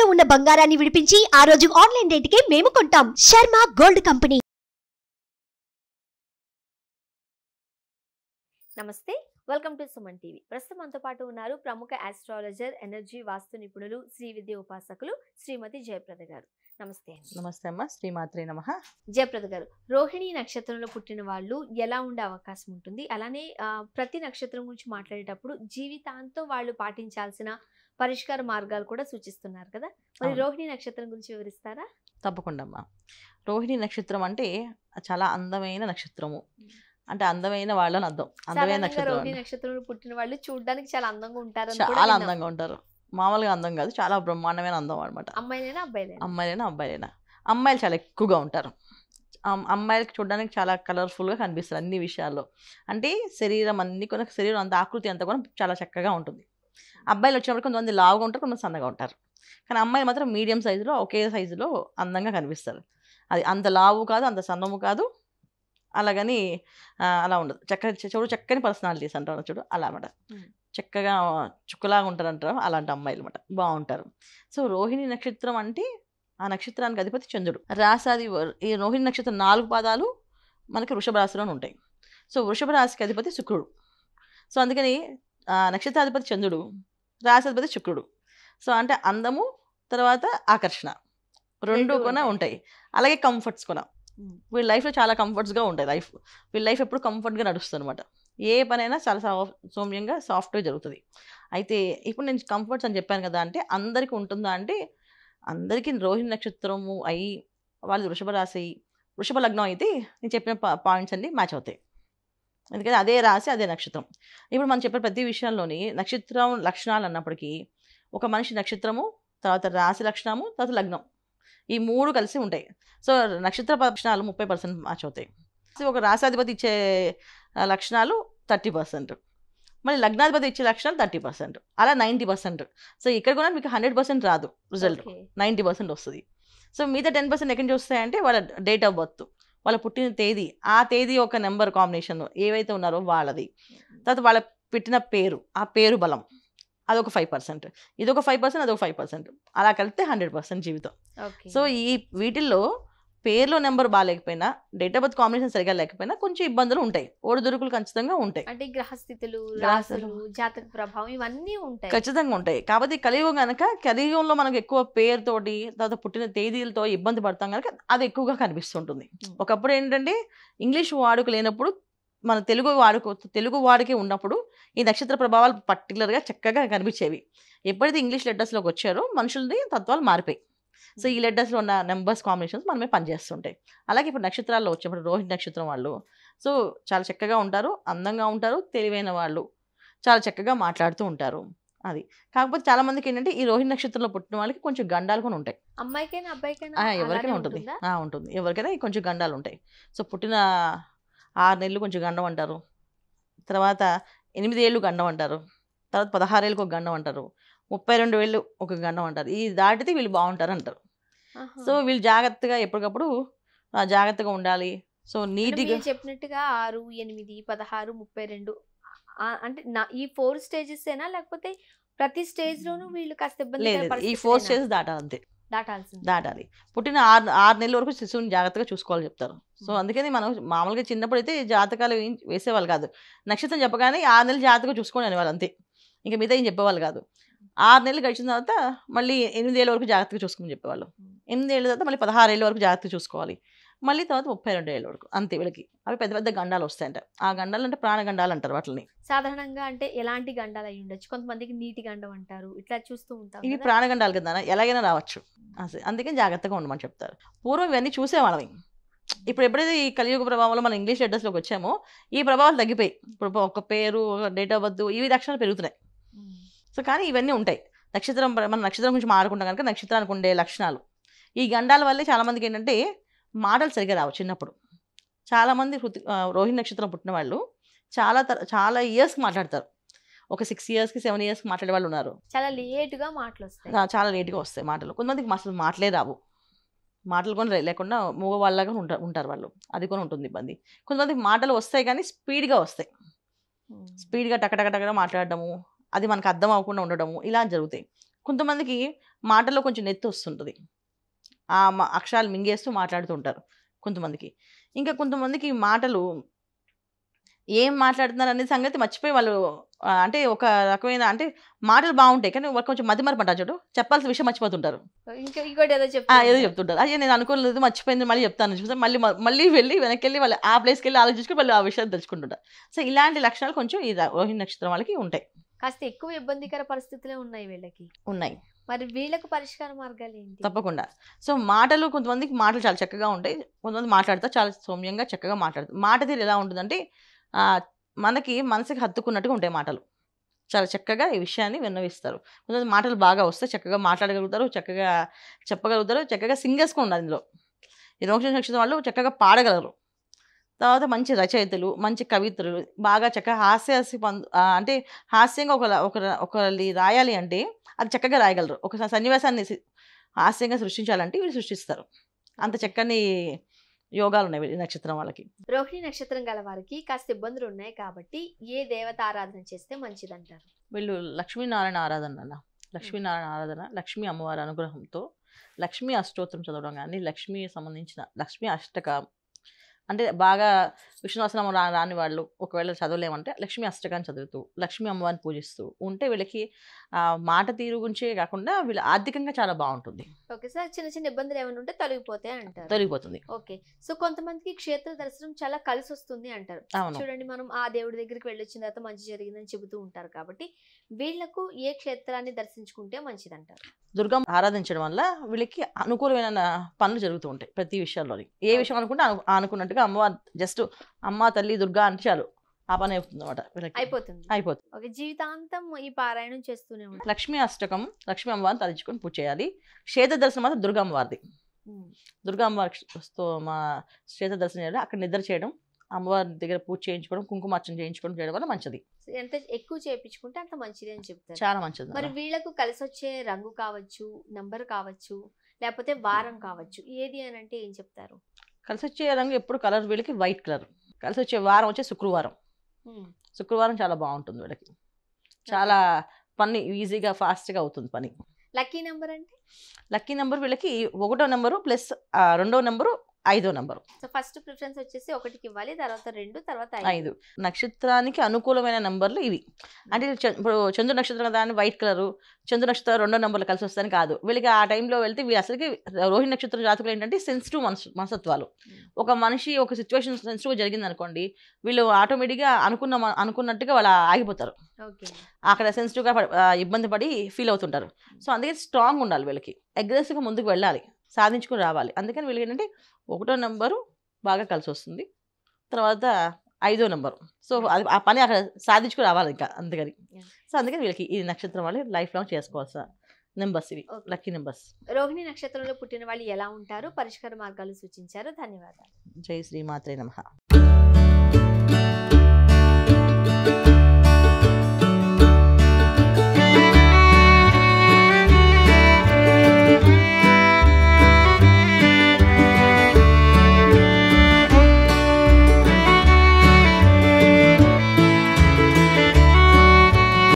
తాకట్టులో ఉన్న బంగారాన్ని విడిపించి ఆ రోజు ఆన్లైన్ రేటుకే మేము కొంటాం. Sharma gold company. నమస్తే, వెల్కమ్ టు సుమన్ టీవీ. ప్రస్తుతం మనతో పాటు ఉన్నారు ప్రముఖ ఆస్ట్రాలజర్, ఎనర్జీ వాస్తు నిపుణులు, శ్రీ విద్య ఉపాసకులు శ్రీమతి జయప్రద గారు. నమస్తే. నమస్తే అమ్మ. శ్రీమాత్రే నమః. జయప్రద గారు, రోహిణి నక్షత్రంలో పుట్టిన వాళ్ళు ఎలా ఉండే అవకాశం ఉంటుంది? అలానే ప్రతి నక్షత్రం గురించి మాట్లాడేటప్పుడు జీవితాంతం వాళ్ళు పాటించాల్సిన పరిష్కార మార్గాలు కూడా సూచిస్తున్నారు కదా, మరి రోహిణి నక్షత్రం గురించి వివరిస్తారా? తప్పకుండా అమ్మ. రోహిణి నక్షత్రం అంటే చాలా అందమైన నక్షత్రము. అంటే అందమైన వాళ్ళని అర్థం. అందమైన నక్షత్రం. రోహిణి నక్షత్రంలో పుట్టిన వాళ్ళు చూడడానికి చాలా అందంగా ఉంటారు. చాలా అందంగా ఉంటారు. మామూలుగా అందం కాదు, చాలా బ్రహ్మాండమైన అందం అనమాట. అమ్మాయిలైనా అబ్బాయిలైనా? అమ్మాయిలైనా అబ్బాయిలైనా. అమ్మాయిలు చాలా ఎక్కువగా ఉంటారు. అమ్మాయిలకి చూడడానికి చాలా కలర్ఫుల్గా కనిపిస్తారు అన్ని విషయాల్లో. అంటే శరీరం అన్ని కొన శరీరం అంత ఆకృతి అంతా కూడా చాలా చక్కగా ఉంటుంది. అబ్బాయిలు వచ్చినప్పుడు కొంతమంది లావుగా ఉంటారు, కొంతమంది సన్నగా ఉంటారు. కానీ అమ్మాయిలు మాత్రం మీడియం సైజులో, ఒకే సైజులో అందంగా కనిపిస్తారు. అది అంత లావు కాదు, అంత సన్నము కాదు, అలాగని అలా ఉండదు. చక్కని పర్సనాలిటీస్ అంటారు చూడు, అలా అన్నమాట. చక్కగా చుక్కలాగా ఉంటారంటారు, అలాంటి అమ్మాయిలు అనమాట, బాగుంటారు. సో రోహిణి నక్షత్రం అంటే ఆ నక్షత్రానికి అధిపతి చంద్రుడు. రాసాది ఈ రోహిణి నక్షత్రం 4 పాదాలు మనకి వృషభ రాశిలోనే ఉంటాయి. సో వృషభ రాశికి అధిపతి శుక్రుడు. సో అందుకని నక్షత్రాధిపతి చంద్రుడు, రాశాధిపతి శుక్రుడు. సో అంటే అందము తర్వాత ఆకర్షణ రెండు కూడా ఉంటాయి. అలాగే కంఫర్ట్స్ కూడా. వీళ్ళ లైఫ్లో చాలా కంఫర్ట్స్గా ఉంటాయి. వీళ్ళ లైఫ్ ఎప్పుడు కంఫర్ట్గా నడుస్తుంది అనమాట. ఏ పనైనా చాలా సౌమ్యంగా సాఫ్ట్గా జరుగుతుంది. అయితే ఇప్పుడు నేను కంఫర్ట్స్ అని చెప్పాను కదా, అంటే అందరికీ ఉంటుందా అంటే అందరికీ రోహిణి నక్షత్రము అయి వాళ్ళు వృషభ రాశి, వృషభ లగ్నం అయితే నేను చెప్పిన పాయింట్స్ అన్ని మ్యాచ్ అవుతాయి. ఎందుకంటే అదే రాశి అదే నక్షత్రం. ఇప్పుడు మనం చెప్పే ప్రతి విషయంలోని నక్షత్రం లక్షణాలు అన్నప్పటికీ ఒక మనిషి నక్షత్రము, తర్వాత రాశి లక్షణము, తర్వాత లగ్నం, ఈ 3 కలిసి ఉంటాయి. సో నక్షత్ర లక్షణాలు 30% మ్యాచ్ అవుతాయి. ఒక రాశాధిపతి ఇచ్చే లక్షణాలు 30%, మళ్ళీ లగ్నాధిపతి ఇచ్చే లక్షణాలు 30%, అలా 90%. సో ఇక్కడ కూడా మీకు 100% రాదు రిజల్ట్, 90% వస్తుంది. సో మిగతా 10% ఎక్కడి నుంచి వస్తాయంటే వాళ్ళ డేట్ ఆఫ్ బర్త్, వాళ్ళ పుట్టిన తేదీ, ఆ తేదీ ఒక నెంబర్ కాంబినేషన్ ఏవైతే ఉన్నారో వాళ్ళది, తర్వాత వాళ్ళ పెట్టిన పేరు, ఆ పేరు బలం, అదొక 5%, ఇదొక 5%, అదొక 5%, అలా కలిపితే 100% జీవితం. సో ఈ వీటిల్లో పేర్లో నెంబర్ బాగాలేకపోయినా, డేట్ ఆఫ్ బర్త్ కాంబినేషన్ సరిగా లేకపోయినా కొంచెం ఇబ్బందులు ఉంటాయి, ఒడిదుడుకులు ఖచ్చితంగా ఉంటాయి. అంటే గ్రహస్థితులు, రాశులు, జాతక ప్రభావం ఇవన్నీ ఉంటాయి, ఖచ్చితంగా ఉంటాయి. కాబట్టి కలియుగం కనుక, కలియుగంలో మనకు ఎక్కువ పేరుతోటి తర్వాత పుట్టిన తేదీలతో ఇబ్బంది పడతాం కనుక అది ఎక్కువగా కనిపిస్తుంటుంది. ఒకప్పుడు ఏంటంటే ఇంగ్లీష్ వాడుక లేనప్పుడు మన తెలుగు వాడికి ఉన్నప్పుడు ఈ నక్షత్ర ప్రభావాలు పర్టికులర్గా చక్కగా కనిపించేవి. ఎప్పుడైతే ఇంగ్లీష్ లెటర్స్లోకి వచ్చారో మనుషులది తత్వాలు మారిపోయి, సో ఈ లెటర్స్లో ఉన్న నెంబర్స్ కాంబినేషన్స్ మనమే పనిచేస్తుంటాయి. అలాగే ఇప్పుడు నక్షత్రాల్లో వచ్చేప్పుడు రోహిణి నక్షత్రం వాళ్ళు సో చాలా చక్కగా ఉంటారు, అందంగా ఉంటారు, తెలివైన వాళ్ళు, చాలా చక్కగా మాట్లాడుతూ ఉంటారు. అది కాకపోతే చాలా మందికి ఏంటంటే ఈ రోహిణి నక్షత్రంలో పుట్టిన వాళ్ళకి కొంచెం గండాలు కూడా ఉంటాయి. అమ్మాయికైనా అబ్బాయికైనా? ఎవరికైనా ఉంటుంది, ఉంటుంది, ఎవరికైనా కొంచెం గండాలు ఉంటాయి. సో పుట్టిన 6 నెలలు కొంచెం గండం అంటారు, తర్వాత 8 ఏళ్ళు గండం అంటారు, తర్వాత 16 ఏళ్ళకి ఒక గండం అంటారు, 32 ఏళ్ళు ఒక గండం అంటారు. ఇది దాటితే వీళ్ళు బాగుంటారు అంటారు. సో వీళ్ళు జాగ్రత్తగా ఎప్పటికప్పుడు జాగ్రత్తగా ఉండాలి. సో నీట్గా చెప్పినట్టుగా 6, 8, 16, 32 అంటే ఈ 4 స్టేజెస్ ఏనా, లేకపోతే ప్రతి స్టేజ్ లోనూ వీళ్ళు కాస్త ఇబ్బంది? ఈ 4 స్టేజ్ దాటాలి అంతే, దాటాలి. పుట్టిన 6 నెలల వరకు శిశువుని జాగ్రత్తగా చూసుకోవాలి చెప్తారు. సో అందుకని మనం మామూలుగా చిన్నప్పుడు అయితే జాతకాలు వేసేవాళ్ళు కాదు. నక్షత్రం చెప్పగానే 6 నెలలు జాగ్రత్తగా చూసుకోండి అనేవాళ్ళు అంతే, ఇంకా మిగతా ఏం చెప్పేవాళ్ళు కాదు. 6 నెలలు గడిచిన తర్వాత మళ్ళీ 8 ఏళ్ళ వరకు జాగ్రత్తగా చూసుకోమని చెప్పేవాళ్ళు. 8 ఏళ్ళ తర్వాత మళ్ళీ 16 ఏళ్ళ వరకు జాగ్రత్తగా చూసుకోవాలి, మళ్ళీ తర్వాత 32 ఏళ్ళ వరకు అంతే. వీళ్ళకి అవి పెద్ద పెద్ద గండాలు వస్తాయంట. ఆ గండాలు అంటే ప్రాణగండాలు అంటారు వాటిని. సాధారణంగా అంటే ఎలాంటి గండాలు అయి ఉండొచ్చు? కొంతమందికి నీటి గండం అంటారు, ఇట్లా చూస్తూ ఉంటాం. ఇవి ప్రాణగండాలు కదా, ఎలాగైనా రావచ్చు, అందుకని జాగ్రత్తగా ఉండమని చెప్తారు. పూర్వం ఇవన్నీ చూసేవాళ్ళం. ఇప్పుడు ఎప్పుడైతే ఈ కలియుగ ప్రభావంలో మనం ఇంగ్లీష్ లెటర్స్లోకి వచ్చామో ఈ ప్రభావాలు తగ్గిపోయి ఇప్పుడు ఒక పేరు, డేట్ ఆఫ్ బర్త్, ఇవి లక్షణాలు పెరుగుతున్నాయి. సో కానీ ఇవన్నీ ఉంటాయి. మన నక్షత్రం గురించి మాట్లాడుకుంటాం కనుక నక్షత్రానికి ఉండే లక్షణాలు, ఈ గండాల వల్లే చాలామందికి ఏంటంటే మాటలు సరిగ్గా రావు. చిన్నప్పుడు చాలామంది రోహిణి నక్షత్రం పుట్టిన వాళ్ళు చాలా ఇయర్స్కి మాట్లాడతారు. ఒక 6 ఇయర్స్కి 7 ఇయర్స్కి మాట్లాడే వాళ్ళు ఉన్నారు. చాలా లేట్గా మాటలు వస్తాయి, చాలా లేట్గా వస్తాయి మాటలు. కొంతమందికి అసలు మాటలే రావు, మాటలు కూడా లేకుండా మూగ వాళ్ళగా ఉంటారు వాళ్ళు, అది కూడా ఉంటుంది ఇబ్బంది. కొంతమందికి మాటలు వస్తాయి కానీ స్పీడ్గా వస్తాయి, స్పీడ్గా టకటకటగా మాట్లాడడము, అది మనకు అర్థం అవ్వకుండా ఉండడము, ఇలా జరుగుతాయి. కొంతమందికి మాటల్లో కొంచెం నెత్తి వస్తుంటుంది, ఆ అక్షరాలు మింగేస్తూ మాట్లాడుతూ ఉంటారు కొంతమందికి. ఇంకా కొంతమందికి మాటలు ఏం మాట్లాడుతున్నారు అనే సంగతి మర్చిపోయి వాళ్ళు అంటే ఒక రకమైన అంటే మాటలు బాగుంటాయి కానీ వాళ్ళు కొంచెం మతిమరుపు అంటారు చూడు, చెప్పాల్సిన విషయం మర్చిపోతుంటారు. ఇంకోటి ఏదో ఏదో చెప్తుంటారు, అయ్యే నేను అనుకోలేదు మర్చిపోయింది మళ్ళీ చెప్తాను చూస్తే మళ్ళీ వెళ్ళి వెనక్కి వెళ్ళి వాళ్ళు ఆ ప్లేస్కి వెళ్ళి ఆలోచించుకుని వాళ్ళు ఆ విషయాన్ని తెలుసుకుంటుంటారు. సో ఇలాంటి లక్షణాలు కొంచెం ఈ రోహిణి నక్షత్రం వాళ్ళకి ఉంటాయి, కాస్త ఎక్కువ ఇబ్బందికర పరిస్థితులే ఉన్నాయి వీళ్ళకి. ఉన్నాయి. మరి వీళ్ళకు పరిష్కార మార్గాలు ఏంటి? తప్పకుండా. సో మాటలు కొంతమందికి మాటలు చాలా చక్కగా ఉంటాయి, కొంతమంది మాట్లాడతారు చాలా సౌమ్యంగా చక్కగా మాట్లాడతారు. మాట తీరు ఎలా ఉంటుందంటే మనకి మనసుకి హత్తుకున్నట్టుగా ఉంటాయి మాటలు, చాలా చక్కగా ఈ విషయాన్ని విన్నవిస్తారు. కొంతమంది మాటలు బాగా వస్తే చక్కగా మాట్లాడగలుగుతారు, చక్కగా చెప్పగలుగుతారు, చక్కగా సింగర్స్ కూడా ఉన్నారు ఇందులో. ఈ రోహిణి నక్షత్రం వాళ్ళు చక్కగా పాడగలరు. తర్వాత మంచి రచయితలు, మంచి కవిత్రులు, బాగా చక్కగా అంటే హాస్యంగా ఒకరి రాయాలి అంటే అది చక్కగా రాయగలరు. ఒక సన్నివేశాన్ని హాస్యంగా సృష్టించాలంటే వీళ్ళు సృష్టిస్తారు. అంత చక్కని యోగాలు ఉన్నాయి ఈ నక్షత్రం వాళ్ళకి. రోహిణి నక్షత్రం గల వారికి కాస్త ఇబ్బందులు ఉన్నాయి కాబట్టి ఏ దేవత ఆరాధన చేస్తే మంచిది అంటారు? వీళ్ళు లక్ష్మీనారాయణ ఆరాధన, లక్ష్మీనారాయణ ఆరాధన, లక్ష్మీ అమ్మవారి అనుగ్రహంతో లక్ష్మీ అష్టోత్తరం చదవడం కానీ, లక్ష్మీ సంబంధించిన లక్ష్మీ అష్టకం అంటే బాగా విష్ణువసనం రాని వాళ్ళు ఒకవేళ చదవలేమంటే లక్ష్మీ అష్టకాన్ని చదువుతూ లక్ష్మీ అమ్మవారిని పూజిస్తూ ఉంటే వీళ్ళకి మాట తీరు గురించే కాకుండా వీళ్ళు ఆర్థికంగా చాలా బాగుంటుంది. ఓకే సార్, చిన్న చిన్న ఇబ్బందులు ఏమైనా ఉంటే తొలగిపోతాయి అంటారు. తొలగిపోతుంది. ఓకే, సో కొంతమందికి క్షేత్ర దర్శనం చాలా కలిసి వస్తుంది అంటారు. చూడండి, మనం ఆ దేవుడి దగ్గరికి వెళ్ళొచ్చిన తర్వాత మంచి జరిగిందని చెబుతూ ఉంటారు కాబట్టి వీళ్ళకు ఏ క్షేత్రాన్ని దర్శించుకుంటే మంచిది అంటారు? దుర్గం ఆరాధించడం వల్ల వీళ్ళకి అనుకూలమైన పనులు జరుగుతూ ఉంటాయి ప్రతి విషయాల్లోని. ఏ విషయం అనుకుంటే అనుకున్నట్టుగా అమ్మవారు జస్ట్ అమ్మ తల్లి దుర్గా అంటే చాలు ఆ పని అయిపోతుంది అనమాట, అయిపోతుంది. ఓకే, జీవితాంతం ఈ పారాయణం చేస్తూనే ఉంటారు. లక్ష్మీ అష్టకం లక్ష్మీ అమ్మవారిని తలుచుకొని పూజ చేయాలి. క్షేత్ర దర్శనం మాత్రం దుర్గా అమ్మవారిది. దుర్గా అమ్మవారితో మా క్షేత్ర దర్శనం చేయాలి, అక్కడ నిద్ర చేయడం, అమ్మవారి దగ్గర పూజ చేయించుకోవడం, కుంకుమార్చన చేయించుకోవడం చేయడం వల్ల మంచిది. ఎంత ఎక్కువ చేయించుకుంటే అంత మంచిది అని చెప్తారు. చాలా మంచిది. మరి వీళ్ళకు కలిసి వచ్చే రంగు కావచ్చు, నంబర్ కావచ్చు, లేకపోతే వారం కావచ్చు, ఏది అని అంటే ఏం చెప్తారు? కలిసి వచ్చే రంగు ఎప్పుడు కలర్ వీళ్ళకి వైట్ కలర్. కలిసి వచ్చే వారం వచ్చే శుక్రవారం. శుక్రవారం చాలా బాగుంటుంది వీళ్ళకి, చాలా పని ఈజీగా ఫాస్ట్గా అవుతుంది పని. లక్కీ నెంబర్ అంటే? లక్కీ నెంబర్ వీళ్ళకి 1వ నెంబరు ప్లస్ 2వ నెంబరు 5వ నెంబరు. సో ఫస్ట్ ప్రిఫరెన్స్ వచ్చేసి 1కి ఇవ్వాలి, తర్వాత 2, తర్వాత 5. నక్షత్రానికి అనుకూలమైన నెంబర్లు ఇవి. అంటే ఇప్పుడు చంద్రు నక్షత్రం దాన్ని వైట్ కలరు, చంద్రు నక్షత్రం 2వ నెంబర్లు కలిసి వస్తాయని కాదు. వీళ్ళకి ఆ టైంలో వెళ్తే అసలుకి రోహిణి నక్షత్రం జాతకులు ఏంటంటే సెన్సిటివ్ మనస్తత్వాలు. ఒక మనిషి ఒక సిచ్యువేషన్ సెన్సిటివ్ జరిగింది అనుకోండి, వీళ్ళు ఆటోమేటిక్గా అనుకున్నట్టుగా వాళ్ళు ఆగిపోతారు, అక్కడ సెన్సిటివ్గా ఇబ్బంది పడి ఫీల్ అవుతుంటారు. సో అందుకని స్ట్రాంగ్ ఉండాలి వీళ్ళకి, అగ్రెసివ్గా ముందుకు వెళ్ళాలి, సాధించుకుని రావాలి. అందుకని వీళ్ళకి ఏంటంటే 1వ నెంబరు బాగా కలిసి వస్తుంది, తర్వాత 5వ నెంబరు. సో అది ఆ పని అక్కడ సాధించుకుని రావాలి ఇంకా, అందుకని. సో అందుకని వీళ్ళకి ఈ నక్షత్రం వాళ్ళు లైఫ్ లాంగ్ చేసుకోవాల్సిన నెంబర్స్ ఇవి, లక్కీ నెంబర్స్. రోహిణి నక్షత్రంలో పుట్టిన వాళ్ళు ఎలా ఉంటారు, పరిష్కార మార్గాలు సూచించారు. ధన్యవాదాలు. జై శ్రీమాత్రే నమః.